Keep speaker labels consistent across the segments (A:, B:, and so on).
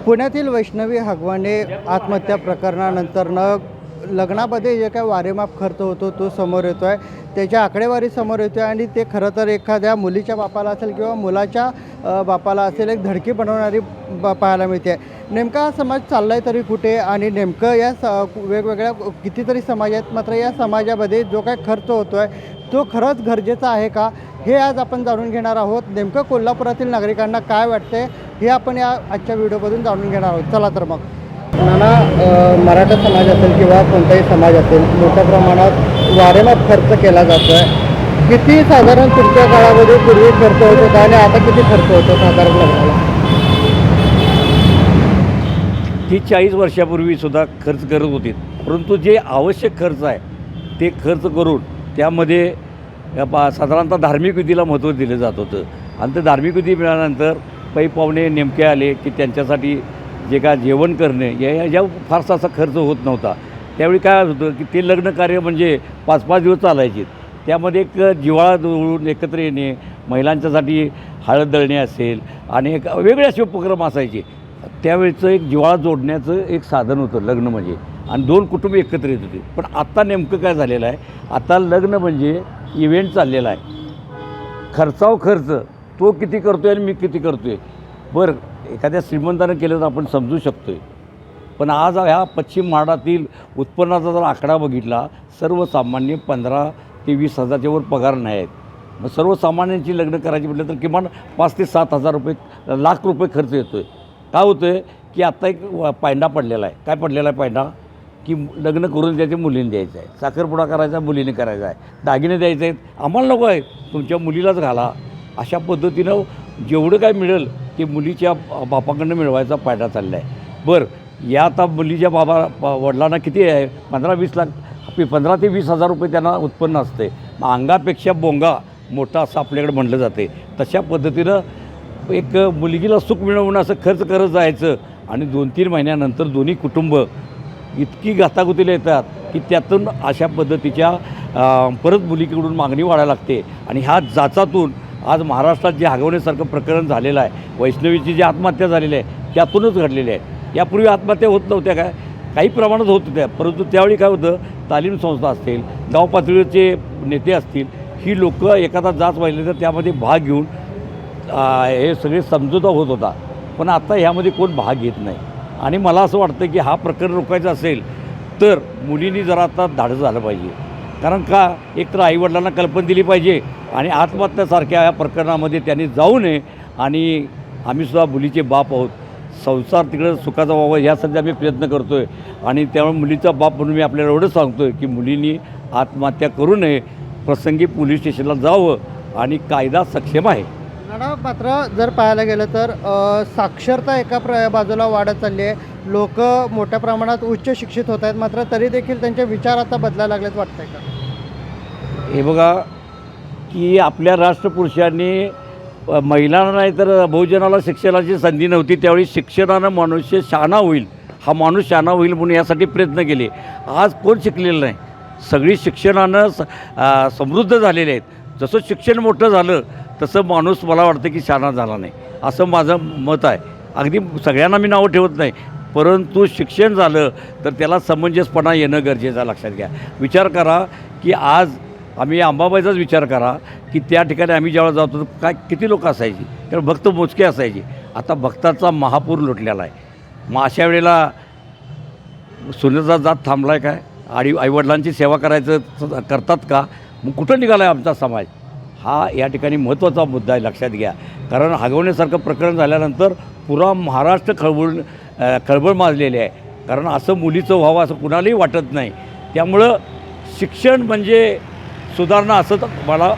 A: पुण्यातील वैष्णवी हगवाने आत्महत्या प्रकरणानंतरनं लग्नामध्ये जे काय वारेमाप खर्च होतो तो समोर येतो आहे, त्याच्या आकडेवारी समोर येतो आहे आणि ते खरं तर एखाद्या मुलीच्या बापाला असेल किंवा मुलाच्या बापाला असेल एक धडकी बनवणारी पाहायला मिळते आहे. नेमका हा समाज चालला आहे तरी कुठे आणि नेमकं या वेगवेगळ्या कितीतरी समाज आहेत, मात्र या समाजामध्ये जो काय खर्च होतो आहे तो खरंच गरजेचा आहे का, हे आज आपण जाणून घेणार आहोत. नेमकं कोल्हापुरातील नागरिकांना काय वाटते हे आपण या आजच्या व्हिडिओमधून जाणून घेणार आहोत. चला तर मग. नाना, मराठा समाज असेल किंवा कोणताही समाज असेल, मोठ्या प्रमाणात वारेमाप खर्च केला जातो आहे. किती साधारण तुमच्या काळामध्ये पूर्वी खर्च होत होता आणि आता किती खर्च होतो साधारण लग्नाला?
B: ती 40 वर्षापूर्वी सुद्धा खर्च करत होती, परंतु जे आवश्यक खर्च आहे ते खर्च करून त्यामध्ये साधारणतः धार्मिक विधीला महत्त्व दिलं जात होतं. आणि ते धार्मिक विधी मिळाल्यानंतर पै पाहुणे नेमके आले की त्यांच्यासाठी जे काय जेवण करणे या फारसा असा खर्च होत नव्हता. त्यावेळी काय होतं की ते लग्न कार्य म्हणजे 5-5 दिवस चालायचे. त्यामध्ये एक जिव्हाळा जुळून एकत्र येणे, महिलांच्यासाठी हळद दळणे असेल आणि एक वेगळे असे उपक्रम असायचे. त्यावेळचं एक जिव्हाळा जोडण्याचं एक साधन होतं लग्न म्हणजे, आणि 2 कुटुंब एकत्र येत होते. पण आत्ता नेमकं काय झालेलं आहे, आता लग्न म्हणजे इव्हेंट चाललेला आहे. खर्चाव खर्च तो किती करतो आहे आणि मी किती करतो आहे. बरं, एखाद्या श्रीमंतानं केलं तर आपण समजू शकतो आहे, पण आज ह्या पश्चिम महाराष्ट्रातील उत्पन्नाचा जर आकडा बघितला, सर्वसामान्य 15,000 ते 20,000च्या वर पगार नाही आहेत. मग सर्वसामान्यांची लग्न करायची म्हटलं तर किमान 5,000 ते 7,000 रुपये, लाख रुपये खर्च येतो आहे. काय होतं आहे की आत्ता एक पायंडा पडलेला आहे. काय पडलेला आहे पायंडा? की लग्न करून त्याच्या मुलीने द्यायचं आहे, साखरपुडा करायचा मुलीने करायचा आहे, दागिने द्यायचे आहेत, आम्हाला नको आहे, तुमच्या मुलीलाच घाला. अशा पद्धतीनं जेवढं काय मिळेल ते मुलीच्या बापाकडनं मिळवायचा पायंडा चालला आहे. बरं, या आता मुलीच्या वडिलांना किती आहे, 15-20 लाख, 15,000 ते 20,000 रुपये त्यांना उत्पन्न असते. मग अंगापेक्षा बोंगा मोठा असं आपल्याकडे म्हटलं जाते. तशा पद्धतीनं एक मुलगीला सुख मिळवून असं खर्च करत जायचं आणि 2-3 महिन्यानंतर दोन्ही कुटुंब इतकी घातागुतीला येतात की त्यातून अशा पद्धतीच्या परत मुलीकडून मागणी वाढायला लागते. आणि ह्या जाचातून आज महाराष्ट्रात जे हगवण्यासारखं प्रकरण झालेलं आहे, वैष्णवीची जी आत्महत्या झालेली आहे त्यातूनच घडलेली आहे. यापूर्वी आत्महत्या होत नव्हत्या काय, काही प्रमाणात होत होत्या, परंतु त्यावेळी काय होतं, तालीम संस्था असतील, गाव पातळीवरचे नेते असतील, ही लोक एखादा जाच वाहिले तर त्यामध्ये भाग घेऊन हे सगळे समझोता होत होता. पण आता ह्यामध्ये कोण भाग घेत नाही. आणि मला असं वाटतं की हा प्रकरण रोखायचा असेल तर मुलींनी जरा आता धाडस झालं पाहिजे. कारण का, एकतर आईवडिलांना कल्पना दिली पाहिजे आणि आत्महत्यासारख्या या प्रकरणामध्ये त्यांनी जाऊ नये. आणि आम्हीसुद्धा मुलीचे बाप आहोत, संसार तिकडं सुखाचा व्हावा यासाठी आम्ही प्रयत्न करतो आहे. आणि त्यामुळे मुलीचा बाप म्हणून मी आपल्याला एवढं सांगतो आहे की मुलींनी आत्महत्या करू नये, प्रसंगी पोलीस स्टेशनला जावं आणि कायदा सक्षम आहे.
A: मात्र जर पाहायला गेलं तर साक्षरता एका बाजूला वाढत चालली आहे, लोक मोठ्या प्रमाणात उच्च शिक्षित होत आहेत, मात्र तरी देखील त्यांचे विचार आता बदलायला लागलेत वाटतंय का?
B: हे बघा की आपल्या राष्ट्रपुरुषांनी महिलांना नाही तर बहुजनाला शिक्षणाची संधी नव्हती, त्यावेळी शिक्षणानं मनुष्य शहाणा होईल, हा माणूस शहाणा होईल म्हणून यासाठी प्रयत्न केले. आज कोण शिकलेलं नाही, सगळी शिक्षणानं समृद्ध झालेले आहेत. जसं शिक्षण मोठं झालं तसं माणूस मला वाटतं की शहाणा झाला नाही, असं माझं मत आहे. अगदी सगळ्यांना मी नावं ठेवत नाही, परंतु शिक्षण झालं तर त्याला समंजसपणा येणं गरजेचं आहे. लक्षात घ्या. विचार करा की आज आम्ही अंबाबाईचाच विचार करा की त्या ठिकाणी आम्ही ज्यावेळेला जातो काय किती लोक असायची, त्यामुळे भक्त मोजके असायचे. आता भक्ताचा महापूर लुटलेला आहे. मग अशा वेळेला सोन्याचा जात थांबला आहे काय? आईवडिलांची सेवा करायचं करतात का? मग कुठं निघाला आहे आमचा समाज? हा या ठिकाणी महत्त्वाचा मुद्दा आहे, लक्षात घ्या. कारण हगवण्यासारखं प्रकरण झाल्यानंतर पुरा महाराष्ट्र खळबळ माजलेली आहे. कारण असं मुलीचं व्हावं असं कुणालाही वाटत नाही. त्यामुळं शिक्षण म्हणजे सुधारणा असं मला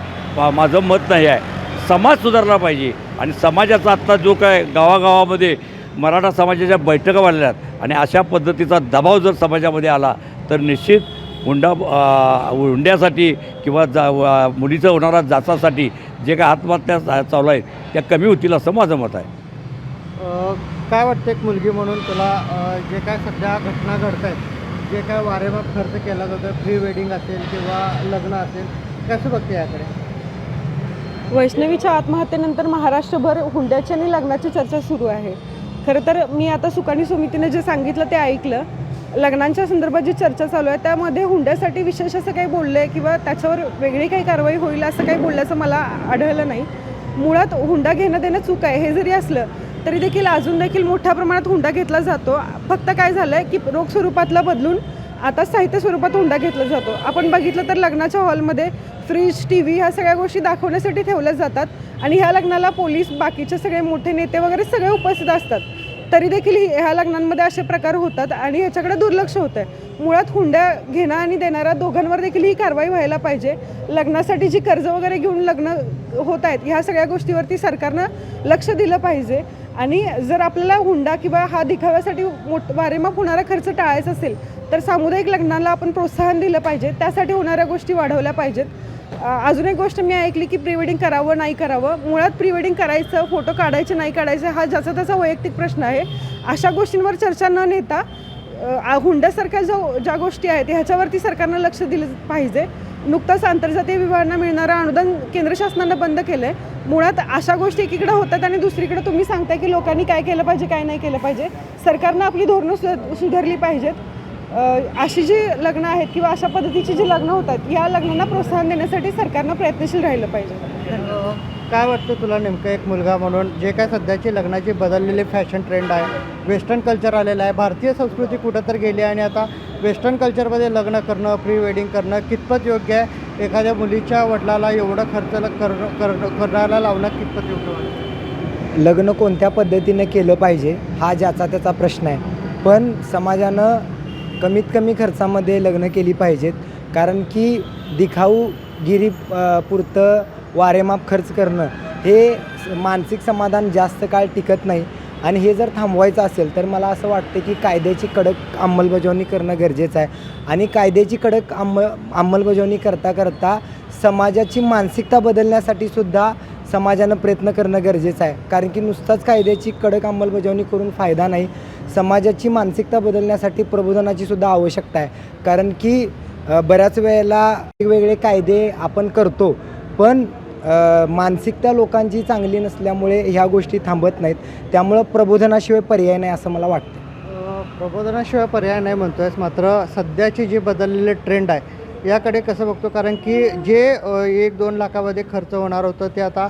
B: माझं मत नाही आहे. समाज सुधारला पाहिजे आणि समाजाचा आत्ता जो काय गावागावामध्ये मराठा समाजाच्या बैठका वाढल्यात आणि अशा पद्धतीचा दबाव जर समाजामध्ये आला तर निश्चित हुंड्यासाठी किंवा मुलीचं होणारा जाचासाठी जे काय आत्महत्या चालू आहेत त्या कमी होतील असं माझं मत आहे.
A: काय वाटतं एक मुलगी म्हणून तुला जे काय सध्या घटना घडत आहेत, जे काय वारेमाप खर्च केला जातो, प्री वेडिंग असेल किंवा लग्न असेल, कसं बघते याकडे?
C: वैष्णवीच्या आत्महत्येनंतर महाराष्ट्रभर हुंड्याची आणि लग्नाची चर्चा सुरू आहे. खरं तर मी आता सुकाणी समितीनं जे सांगितलं ते ऐकलं. लग्नांच्या संदर्भात जी चर्चा चालू आहे त्यामध्ये हुंड्यासाठी विशेष असं काही बोलले किंवा त्याच्यावर वेगळी काही कारवाई होईल असं काही बोलल्याचं मला आढळलं नाही. मुळात हुंडा घेणं देणं चूक आहे हे जरी असलं तरी देखील अजून देखील मोठ्या प्रमाणात हुंडा घेतला जातो. फक्त काय झालं आहे की रोख स्वरूपातला बदलून आता साहित्य स्वरूपात हुंडा घेतला जातो. आपण बघितलं तर लग्नाच्या हॉलमध्ये फ्रीज, TV ह्या सगळ्या गोष्टी दाखवण्यासाठी ठेवल्या जातात आणि ह्या लग्नाला पोलीस, बाकीचे सगळे मोठे नेते वगैरे सगळे उपस्थित असतात. तरी देखील ह्या लग्नांमध्ये असे प्रकार होतात आणि ह्याच्याकडे दुर्लक्ष होतं आहे. मुळात हुंडा घेणं आणि देणाऱ्या दोघांवर देखील ही कारवाई व्हायला पाहिजे. लग्नासाठी जी कर्ज वगैरे घेऊन लग्न होत आहेत ह्या सगळ्या गोष्टीवरती सरकारनं लक्ष दिलं पाहिजे. आणि जर आपल्याला हुंडा किंवा हा दिखाव्यासाठी वारेमाप होणारा खर्च टाळायचा असेल तर सामुदायिक लग्नाला आपण प्रोत्साहन दिलं पाहिजे. त्यासाठी होणाऱ्या गोष्टी वाढवल्या पाहिजेत. अजून एक गोष्ट मी ऐकली की प्री वेडिंग करावं नाही करावं. मुळात प्री वेडिंग करायचं, फोटो काढायचे नाही काढायचे हा ज्याचा त्याचा वैयक्तिक प्रश्न आहे. अशा गोष्टींवर चर्चा न नेता हुंड्यासारख्या ज्या गोष्टी आहेत ह्याच्यावरती सरकारनं लक्ष दिलं पाहिजे. नुकताच आंतरजातीय विवाहांना मिळणारं अनुदान केंद्र शासनानं बंद केलं आहे. मुळात अशा गोष्टी एकीकडे होतात आणि दुसरीकडे तुम्ही सांगताय की लोकांनी काय केलं पाहिजे काय नाही केलं पाहिजे. सरकारनं आपली धोरणं सुधारली पाहिजेत. अशी जी लग्न आहेत किंवा अशा पद्धतीची जी लग्न होतात या लग्नांना प्रोत्साहन देण्यासाठी सरकारनं प्रयत्नशील राहिलं पाहिजे.
A: काय वाटतं तुला नेमकं एक मुलगा म्हणून जे काय सध्याची लग्नाची बदललेली फॅशन ट्रेंड आहे, वेस्टर्न कल्चर आलेलं आहे, भारतीय संस्कृती कुठं तर गेली आणि आता वेस्टर्न कल्चरमध्ये लग्न करणं, प्री वेडिंग करणं कितपत योग्य आहे? एखाद्या मुलीच्या वडिलाला एवढं खर्च करायला लावणं कितपत योग्य आहे?
D: लग्न कोणत्या पद्धतीने केलं पाहिजे हा ज्याचा त्याचा प्रश्न आहे. पण समाजानं कमीत कमी खर्चामध्ये लग्न केली पाहिजेत. कारण की दिखाऊगिरी पुरतं वारेमाप खर्च करणं हे मानसिक समाधान जास्त काळ टिकत नाही. आणि हे जर थांबवायचं असेल तर मला असं वाटतं की कायद्याची कडक अंमलबजावणी करणं गरजेचं आहे. आणि कायद्याची कडक अंमलबजावणी करता करता समाजाची मानसिकता बदलण्यासाठी सुद्धा समाजानं प्रयत्न करणं गरजेचं आहे. कारण की नुसताच कायद्याची कडक अंमलबजावणी करून फायदा नाही. समाजाची मानसिकता बदलण्यासाठी प्रबोधनाची सुद्धा आवश्यकता आहे. कारण की बऱ्याच वेळेला वेगवेगळे कायदे आपण करतो पण मानसिकता लोकांची चांगली नसल्यामुळे ह्या गोष्टी थांबत नाहीत. त्यामुळं प्रबोधनाशिवाय पर्याय नाही असं मला वाटतं.
A: प्रबोधनाशिवाय पर्याय नाही म्हणतो आहेस, मात्र सध्याची जी बदललेली ट्रेंड आहे याकडे कसं बघतो? कारण की जे 1-2 लाखामध्ये खर्च होणार होतं ते आता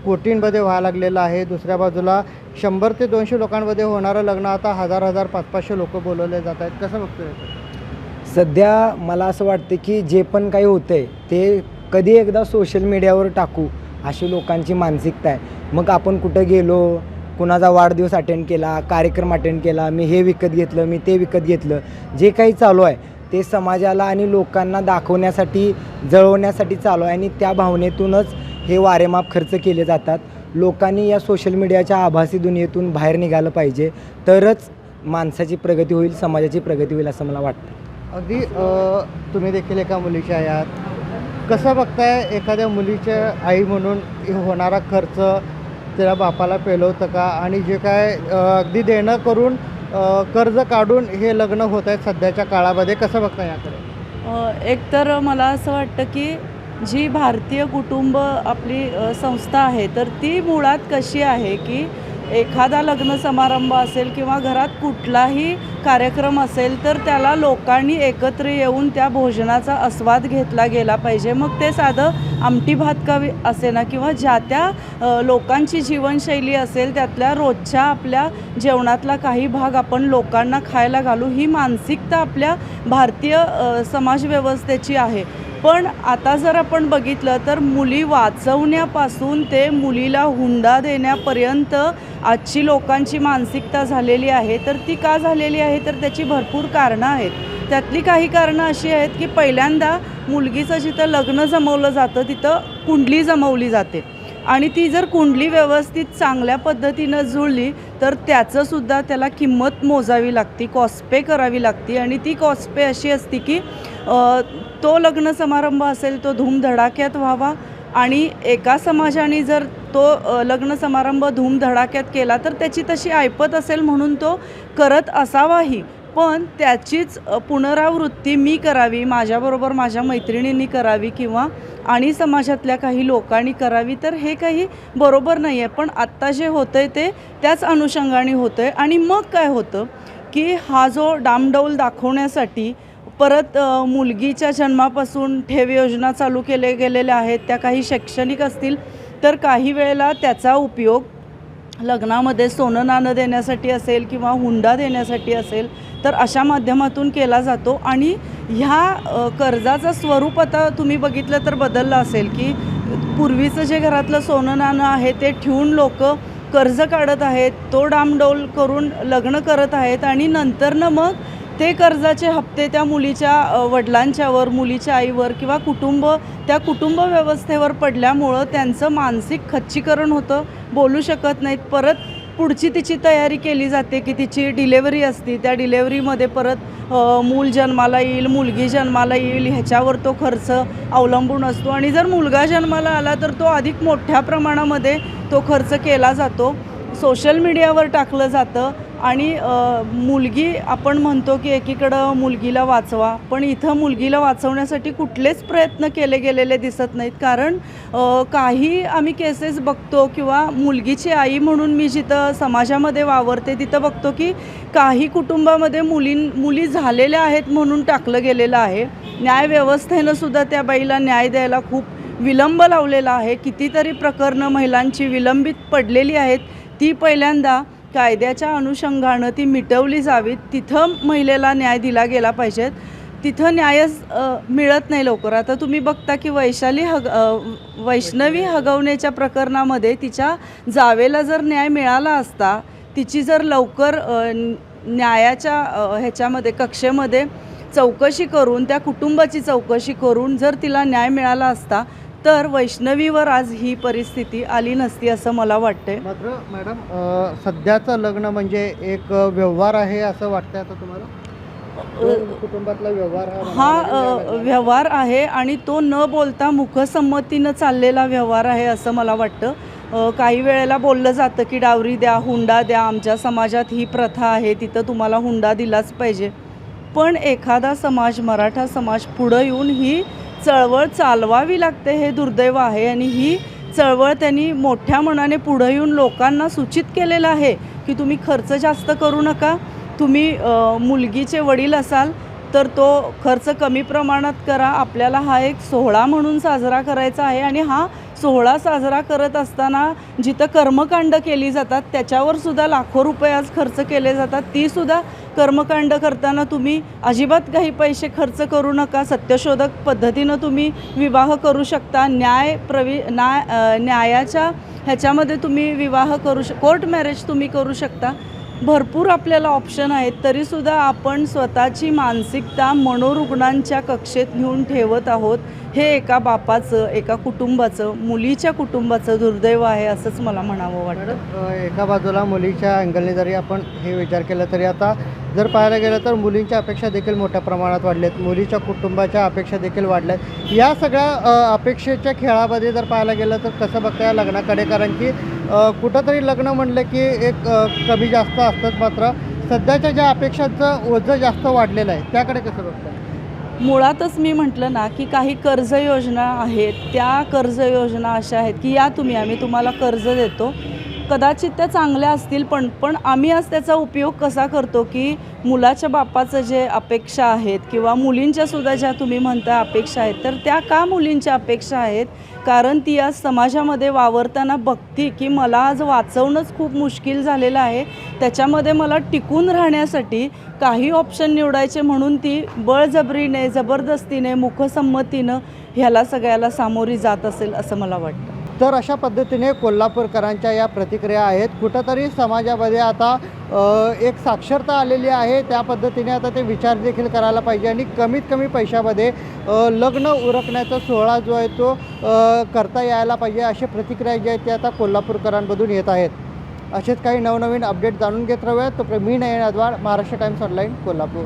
A: कोटींमध्ये व्हायला लागलेलं आहे. दुसऱ्या बाजूला 100 ते 200 लोकांमध्ये होणारं लग्न आता 1000-1000, 500-500 लोक बोलवले जात आहेत. कसं बघतो?
D: सध्या मला असं वाटतं की जे पण काही होतं आहे ते कधी एकदा सोशल मीडियावर टाकू अशी लोकांची मानसिकता आहे. मग आपण कुठं गेलो, कुणाचा वाढदिवस अटेंड केला, कार्यक्रम अटेंड केला, मी हे विकत घेतलं, मी ते विकत घेतलं, जे काही चालू आहे ते समाजाला आणि लोकांना दाखवण्यासाठी, जळवण्यासाठी चालू आहे. आणि त्या भावनेतूनच हे वारेमाप खर्च केले जातात. लोकांनी या सोशल मीडियाच्या आभासी दुनियेतून बाहेर निघालं पाहिजे तरच माणसाची प्रगती होईल, समाजाची प्रगती होईल असं मला वाटतं.
A: अगदी तुम्ही देखील एका मुलीच्या आहात. कसं बघताय एखाद्या मुलीच्या आई म्हणून होणारा खर्च त्याला बापाला पेलवतं का? आणि जे काय अगदी देणं करून कर्ज काढून हे लग्न होत आहेत सध्याच्या काळामध्ये, कसं बघताय याकडे?
E: एकतर मला असं वाटतं की जी भारतीय कुटुंब आपली संस्था आहे तर ती मुळात कशी आहे की एखादा लग्न समारंभ असेल किंवा घरात कुठलाही कार्यक्रम असेल तर त्याला लोकांनी एकत्र येऊन त्या भोजनाचा आस्वाद घेतला गेला पाहिजे. मग ते साधं आमटी भात का असेना किंवा ज्या त्या लोकांची जीवनशैली असेल त्यातल्या रोजच्या आपल्या जेवणातला काही भाग आपण लोकांना खायला घालू, ही मानसिकता आपल्या भारतीय समाजव्यवस्थेची आहे. पण आता जर आपण बघितलं तर मुली वाचवण्यापासून ते मुलीला हुंडा देण्यापर्यंत आजची लोकांची मानसिकता झालेली आहे. तर ती का झालेली आहे तर त्याची भरपूर कारणं आहेत. त्यातली काही कारणं अशी आहेत की पहिल्यांदा मुलगीचं जिथं लग्न जमवलं जातं तिथं कुंडली जमवली जाते आणि ती जर कुंडली व्यवस्थित चांगल्या पद्धतीनं जुळली तर त्याचंसुद्धा त्याला किंमत मोजावी लागती, कॉस्पे करावी लागती. आणि ती कॉस्पे अशी असती की तो लग्न समारंभ असेल तो धूमधडाक्यात व्हावा आणि एका समाजाने जर तो लग्न समारंभ धूमधडाक्यात केला तर त्याची तशी ऐपत असेल म्हणून तो करत असावाही. पण त्याचीच पुनरावृत्ती मी करावी, माझ्याबरोबर माझ्या मैत्रिणींनी करावी किंवा आणि समाजातल्या काही लोकांनी करावी, तर हे काही बरोबर नाही आहे. पण आत्ता जे होतं आहे ते त्याच अनुषंगाने होतं आहे. आणि मग काय होतं की हा जो डामडौल दाखवण्यासाठी परत मुलगीच्या जन्मापासून ठेव योजना चालू केले गेलेल्या आहेत, त्या काही शैक्षणिक असतील, तर काही वेळेला त्याचा उपयोग लग्नामध्ये सोनं नाणं देण्यासाठी असेल किंवा हुंडा देण्यासाठी असेल, तर अशा माध्यमातून केला जातो. आणि ह्या कर्जाचं स्वरूप आता तुम्ही बघितलं तर बदललं असेल की पूर्वीचं जे घरातलं सोनं नाणं आहे ते ठेवून लोक कर्ज काढत आहेत, तो डामडौल करून लग्न करत आहेत आणि नंतरनं मग ते कर्जाचे हप्ते त्या मुलीच्या वडिलांच्यावर, मुलीच्या आईवर किंवा त्या कुटुंब व्यवस्थेवर पडल्यामुळं त्यांचं मानसिक खच्चीकरण होतं, बोलू शकत नाहीत. परत पुढची तिची तयारी केली जाते की तिची डिलेवरी असते, त्या डिलेवरीमध्ये परत मूल जन्माला येईल, मुलगी जन्माला येईल, ह्याच्यावर तो खर्च अवलंबून असतो. आणि जर मुलगा जन्माला आला तर तो अधिक मोठ्या प्रमाणामध्ये तो खर्च केला जातो, सोशल मीडियावर टाकलं जातं. आणि मुलगी आपण म्हणतो की एकीकडं मुलगीला वाचवा, पण इथं मुलगीला वाचवण्यासाठी कुठलेच प्रयत्न केले गेलेले दिसत नाहीत. कारण काही आम्ही केसेस बघतो किंवा मुलगीची आई म्हणून मी जिथं समाजामध्ये वावरते तिथं बघतो की काही कुटुंबामध्ये मुली झालेल्या आहेत म्हणून टाकलं गेलेलं आहे. न्यायव्यवस्थेनं सुद्धा त्या बाईला न्याय द्यायला खूप विलंब लावलेला आहे. कितीतरी प्रकरणं महिलांची विलंबित पडलेली आहेत, ती पहिल्यांदा कायद्याच्या अनुषंगानं ती मिटवली जावीत. तिथं महिलेला न्याय दिला गेला पाहिजेत, तिथं न्यायच मिळत नाही लवकर. आता तुम्ही बघता की वैष्णवी हगवण्याच्या प्रकरणामध्ये तिच्या जावेला जर न्याय मिळाला असता, तिची जर लवकर न्यायाच्या ह्याच्यामध्ये कक्षेमध्ये चौकशी करून, त्या कुटुंबाची चौकशी करून जर तिला न्याय मिळाला असता, तर वैष्णवीवर आज ही परिस्थिती आली नसती असं मला वाटते.
A: मात्र मॅडम, सध्याचं लग्न म्हणजे एक व्यवहार आहे असं वाटतं आता तुम्हाला? कुटुंबातला व्यवहार
E: हा व्यवहार आहे आणि तो न बोलता मुखसंमतीनं चाललेला व्यवहार आहे असं मला वाटतं. काही वेळेला बोललं जातं की डावरी द्या, हुंडा द्या, आमच्या समाजात ही प्रथा आहे, तिथं तुम्हाला हुंडा दिलाच पाहिजे. पण एखादा समाज, मराठा समाज पुढं येऊन ही चळवळ चालवावी लागते, हे दुर्दैव आहे. आणि ही चळवळ त्यांनी मोठ्या मनाने पुढं येऊन लोकांना सूचित केलेलं आहे की तुम्ही खर्च जास्त करू नका, तुम्ही मुलगीचे वडील असाल तर तो खर्च कमी प्रमाणात करा. आपल्याला हा एक सोहळा म्हणून साजरा करायचा आहे आणि हा सोहळा साजरा करत असताना जिथं कर्मकांड केली जातात त्याच्यावर सुद्धा लाखो रुपये आज खर्च केले जातात. तीसुद्धा कर्मकांड करताना तुम्ही अजिबात काही पैसे खर्च करू नका. सत्यशोधक पद्धतीनं तुम्ही विवाह करू शकता. न्यायाच्या ह्याच्यामध्ये तुम्ही विवाह कोर्ट मॅरेज तुम्ही करू शकता. भरपूर आपल्याला ऑप्शन आहेत, तरीसुद्धा आपण स्वतःची मानसिकता मनोरुग्णांच्या कक्षेत नेऊन ठेवत आहोत. हे एका बापाचं, एका कुटुंबाचं, मुलीच्या कुटुंबाचं दुर्दैव आहे असंच मला म्हणावं वाटतं.
A: एका बाजूला मुलीच्या अँगलने जरी आपण हे विचार केला तरी आता जर पाहायला गेलं तर मुलींच्या अपेक्षा देखील मोठ्या प्रमाणात वाढल्यात, मुलीच्या कुटुंबाच्या अपेक्षा देखील वाढल्यात. या सगळ्या अपेक्षेच्या खेळामध्ये जर पाहायला गेलं तर कसं बघता या लग्नाकडे? कारण की कुठंतरी लग्न म्हणलं की एक कमी जास्त असतात, मात्र सध्याच्या ज्या अपेक्षांचं ओझं जास्त वाढलेलं आहे त्याकडे कसं बघता?
E: मुळातच मी म्हटलं ना की काही कर्ज योजना आहेत, त्या कर्ज योजना अशा आहेत की या तुम्ही, आम्ही तुम्हाला कर्ज देतो, कदाचित त्या चांगल्या असतील, पण आम्ही आज त्याचा उपयोग कसा करतो की मुलाच्या बापाचं जे अपेक्षा आहेत किंवा मुलींच्यासुद्धा ज्या तुम्ही म्हणता अपेक्षा आहेत, तर त्या का मुलींच्या अपेक्षा आहेत? कारण ती आज समाजामध्ये वावरताना बघती की मला आज वाचवणंच खूप मुश्किल झालेलं आहे, त्याच्यामध्ये मला टिकून राहण्यासाठी काही ऑप्शन निवडायचे म्हणून ती बळजबरीने, जबरदस्तीने, मुखसंमतीनं ह्याला सगळ्याला सामोरी जात असेल असं मला वाटतं.
A: तर अशा पद्धतीने कोल्हापूरकरांच्या या प्रतिक्रिया आहेत. कुठंतरी समाजामध्ये आता एक साक्षरता आलेली आहे, त्या पद्धतीने आता ते विचार देखील करायला पाहिजे आणि कमीत कमी पैशामध्ये लग्न उरकण्याचा सोहळा जो आहे तो करता यायला पाहिजे, अशी प्रतिक्रिया जी आहेत ती आता कोल्हापूरकरांमधून येत आहेत. असेच काही नवनवीन अपडेट जाणून घेत राहूयात. तर मी नयन अद्वाड, महाराष्ट्र टाइम्स ऑनलाईन, कोल्हापूर.